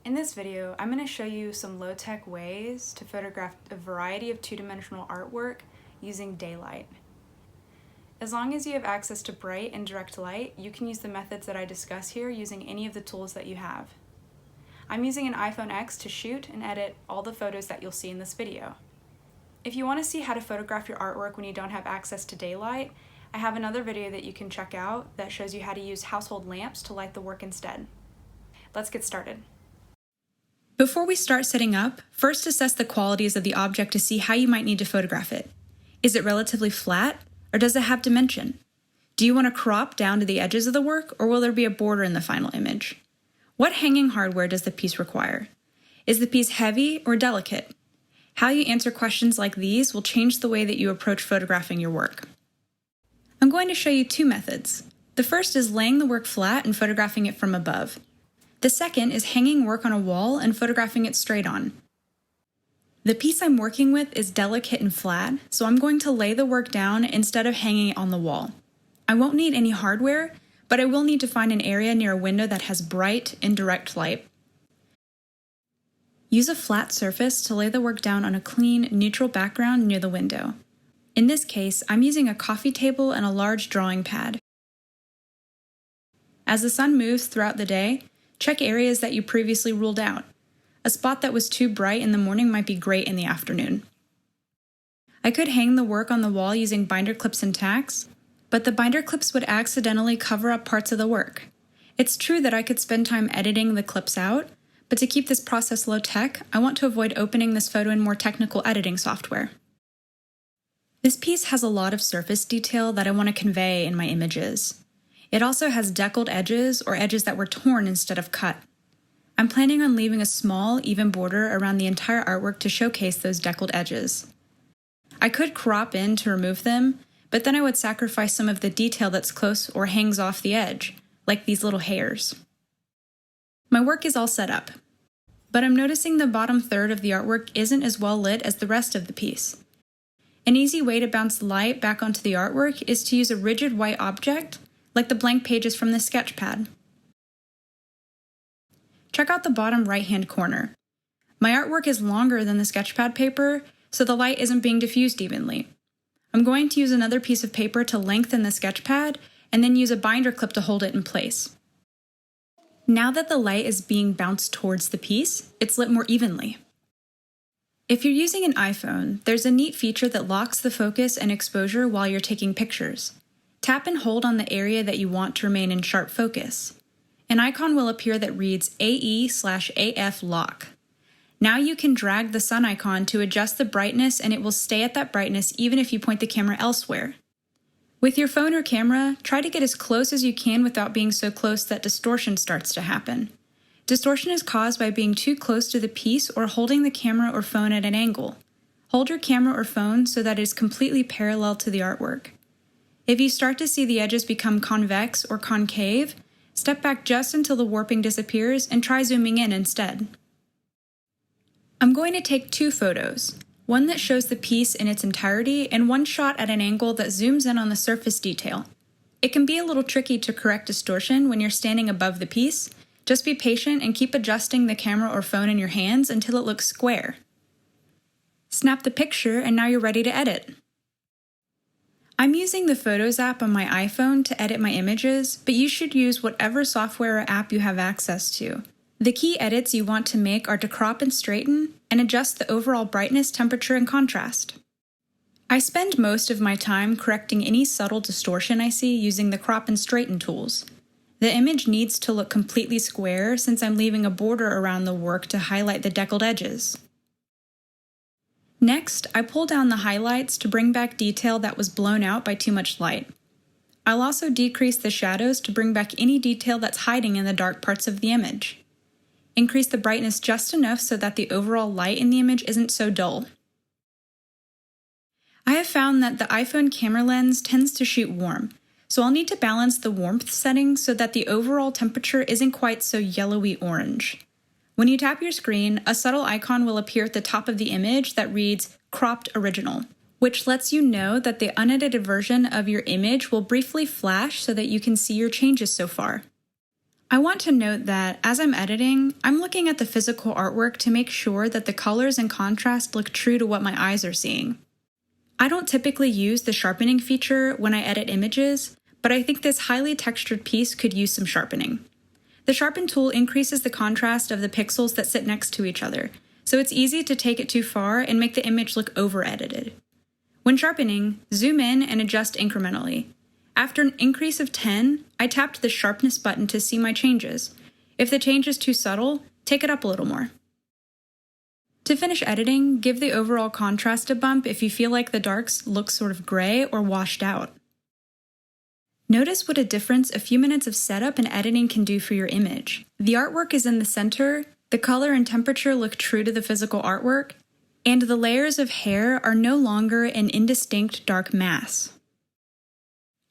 In this video, I'm going to show you some low-tech ways to photograph a variety of two-dimensional artwork using daylight. As long as you have access to bright and direct light, you can use the methods that I discuss here using any of the tools that you have. I'm using an iPhone X to shoot and edit all the photos that you'll see in this video. If you want to see how to photograph your artwork when you don't have access to daylight, I have another video that you can check out that shows you how to use household lamps to light the work instead. Let's get started. Before we start setting up, first assess the qualities of the object to see how you might need to photograph it. Is it relatively flat, or does it have dimension? Do you want to crop down to the edges of the work, or will there be a border in the final image? What hanging hardware does the piece require? Is the piece heavy or delicate? How you answer questions like these will change the way that you approach photographing your work. I'm going to show you two methods. The first is laying the work flat and photographing it from above. The second is hanging work on a wall and photographing it straight on. The piece I'm working with is delicate and flat, so I'm going to lay the work down instead of hanging it on the wall. I won't need any hardware, but I will need to find an area near a window that has bright and direct light. Use a flat surface to lay the work down on a clean, neutral background near the window. In this case, I'm using a coffee table and a large drawing pad. As the sun moves throughout the day, check areas that you previously ruled out. A spot that was too bright in the morning might be great in the afternoon. I could hang the work on the wall using binder clips and tacks, but the binder clips would accidentally cover up parts of the work. It's true that I could spend time editing the clips out, but to keep this process low-tech, I want to avoid opening this photo in more technical editing software. This piece has a lot of surface detail that I want to convey in my images. It also has deckled edges or edges that were torn instead of cut. I'm planning on leaving a small, even border around the entire artwork to showcase those deckled edges. I could crop in to remove them, but then I would sacrifice some of the detail that's close or hangs off the edge, like these little hairs. My work is all set up, but I'm noticing the bottom third of the artwork isn't as well lit as the rest of the piece. An easy way to bounce light back onto the artwork is to use a rigid white object, like the blank pages from the sketchpad. Check out the bottom right-hand corner. My artwork is longer than the sketchpad paper, so the light isn't being diffused evenly. I'm going to use another piece of paper to lengthen the sketchpad, and then use a binder clip to hold it in place. Now that the light is being bounced towards the piece, it's lit more evenly. If you're using an iPhone, there's a neat feature that locks the focus and exposure while you're taking pictures. Tap and hold on the area that you want to remain in sharp focus. An icon will appear that reads AE/AF lock. Now you can drag the sun icon to adjust the brightness and it will stay at that brightness even if you point the camera elsewhere. With your phone or camera, try to get as close as you can without being so close that distortion starts to happen. Distortion is caused by being too close to the piece or holding the camera or phone at an angle. Hold your camera or phone so that it is completely parallel to the artwork. If you start to see the edges become convex or concave, step back just until the warping disappears and try zooming in instead. I'm going to take two photos, one that shows the piece in its entirety and one shot at an angle that zooms in on the surface detail. It can be a little tricky to correct distortion when you're standing above the piece. Just be patient and keep adjusting the camera or phone in your hands until it looks square. Snap the picture and now you're ready to edit. I'm using the Photos app on my iPhone to edit my images, but you should use whatever software or app you have access to. The key edits you want to make are to crop and straighten, and adjust the overall brightness, temperature, and contrast. I spend most of my time correcting any subtle distortion I see using the crop and straighten tools. The image needs to look completely square since I'm leaving a border around the work to highlight the deckled edges. Next, I pull down the highlights to bring back detail that was blown out by too much light. I'll also decrease the shadows to bring back any detail that's hiding in the dark parts of the image. Increase the brightness just enough so that the overall light in the image isn't so dull. I have found that the iPhone camera lens tends to shoot warm, so I'll need to balance the warmth settings so that the overall temperature isn't quite so yellowy orange. When you tap your screen, a subtle icon will appear at the top of the image that reads Cropped Original, which lets you know that the unedited version of your image will briefly flash so that you can see your changes so far. I want to note that as I'm editing, I'm looking at the physical artwork to make sure that the colors and contrast look true to what my eyes are seeing. I don't typically use the sharpening feature when I edit images, but I think this highly textured piece could use some sharpening. The sharpen tool increases the contrast of the pixels that sit next to each other, so it's easy to take it too far and make the image look over-edited. When sharpening, zoom in and adjust incrementally. After an increase of 10, I tapped the sharpness button to see my changes. If the change is too subtle, take it up a little more. To finish editing, give the overall contrast a bump if you feel like the darks look sort of gray or washed out. Notice what a difference a few minutes of setup and editing can do for your image. The artwork is in the center, the color and temperature look true to the physical artwork, and the layers of hair are no longer an indistinct dark mass.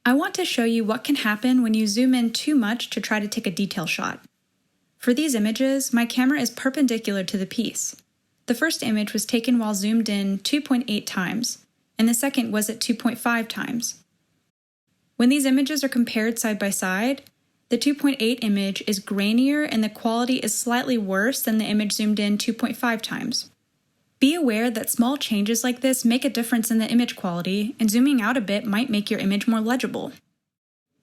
I want to show you what can happen when you zoom in too much to try to take a detail shot. For these images, my camera is perpendicular to the piece. The first image was taken while zoomed in 2.8 times, and the second was at 2.5 times. When these images are compared side by side, the 2.8 image is grainier and the quality is slightly worse than the image zoomed in 2.5 times. Be aware that small changes like this make a difference in the image quality, and zooming out a bit might make your image more legible.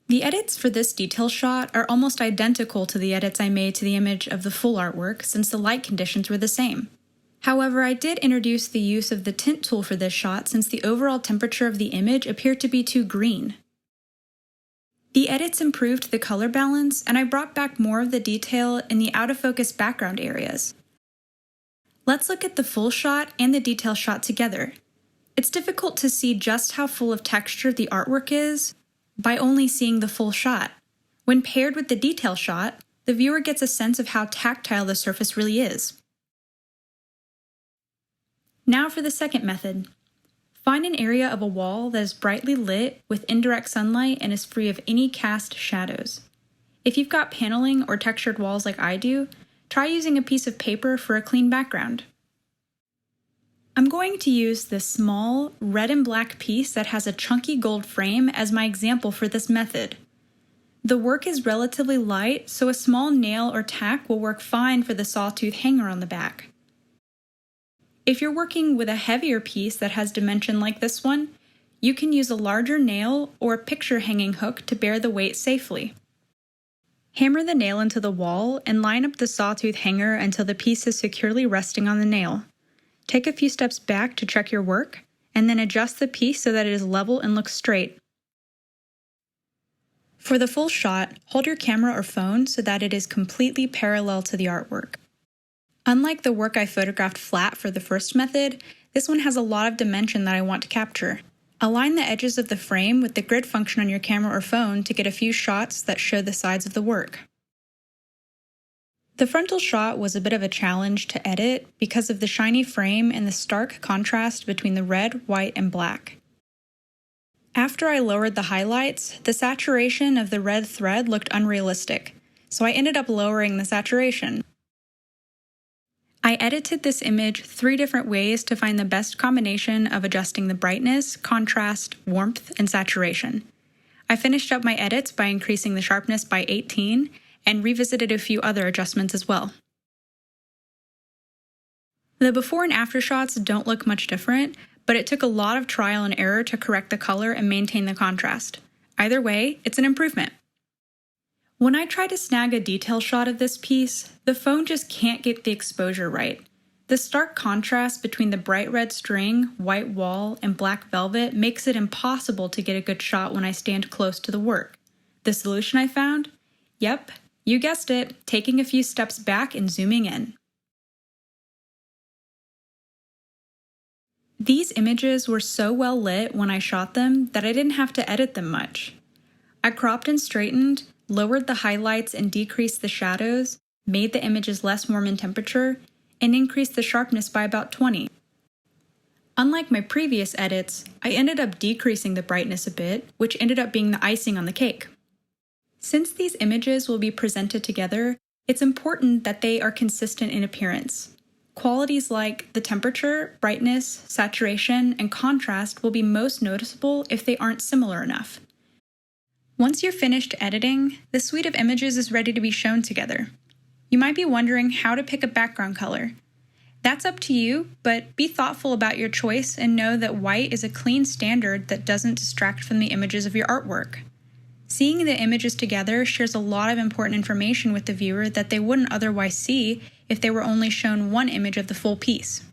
The edits for this detail shot are almost identical to the edits I made to the image of the full artwork since the light conditions were the same. However, I did introduce the use of the tint tool for this shot since the overall temperature of the image appeared to be too green. The edits improved the color balance, and I brought back more of the detail in the out-of-focus background areas. Let's look at the full shot and the detail shot together. It's difficult to see just how full of texture the artwork is by only seeing the full shot. When paired with the detail shot, the viewer gets a sense of how tactile the surface really is. Now for the second method. Find an area of a wall that is brightly lit with indirect sunlight and is free of any cast shadows. If you've got paneling or textured walls like I do, try using a piece of paper for a clean background. I'm going to use this small red and black piece that has a chunky gold frame as my example for this method. The work is relatively light, so a small nail or tack will work fine for the sawtooth hanger on the back. If you're working with a heavier piece that has dimension like this one, you can use a larger nail or a picture hanging hook to bear the weight safely. Hammer the nail into the wall and line up the sawtooth hanger until the piece is securely resting on the nail. Take a few steps back to check your work, and then adjust the piece so that it is level and looks straight. For the full shot, hold your camera or phone so that it is completely parallel to the artwork. Unlike the work I photographed flat for the first method, this one has a lot of dimension that I want to capture. Align the edges of the frame with the grid function on your camera or phone to get a few shots that show the sides of the work. The frontal shot was a bit of a challenge to edit because of the shiny frame and the stark contrast between the red, white, and black. After I lowered the highlights, the saturation of the red thread looked unrealistic, so I ended up lowering the saturation. I edited this image 3 different ways to find the best combination of adjusting the brightness, contrast, warmth, and saturation. I finished up my edits by increasing the sharpness by 18 and revisited a few other adjustments as well. The before and after shots don't look much different, but it took a lot of trial and error to correct the color and maintain the contrast. Either way, it's an improvement. When I try to snag a detail shot of this piece, the phone just can't get the exposure right. The stark contrast between the bright red string, white wall, and black velvet makes it impossible to get a good shot when I stand close to the work. The solution I found? Yep, you guessed it, taking a few steps back and zooming in. These images were so well lit when I shot them that I didn't have to edit them much. I cropped and straightened, lowered the highlights and decreased the shadows, made the images less warm in temperature, and increased the sharpness by about 20. Unlike my previous edits, I ended up decreasing the brightness a bit, which ended up being the icing on the cake. Since these images will be presented together, it's important that they are consistent in appearance. Qualities like the temperature, brightness, saturation, and contrast will be most noticeable if they aren't similar enough. Once you're finished editing, the suite of images is ready to be shown together. You might be wondering how to pick a background color. That's up to you, but be thoughtful about your choice and know that white is a clean standard that doesn't distract from the images of your artwork. Seeing the images together shares a lot of important information with the viewer that they wouldn't otherwise see if they were only shown one image of the full piece.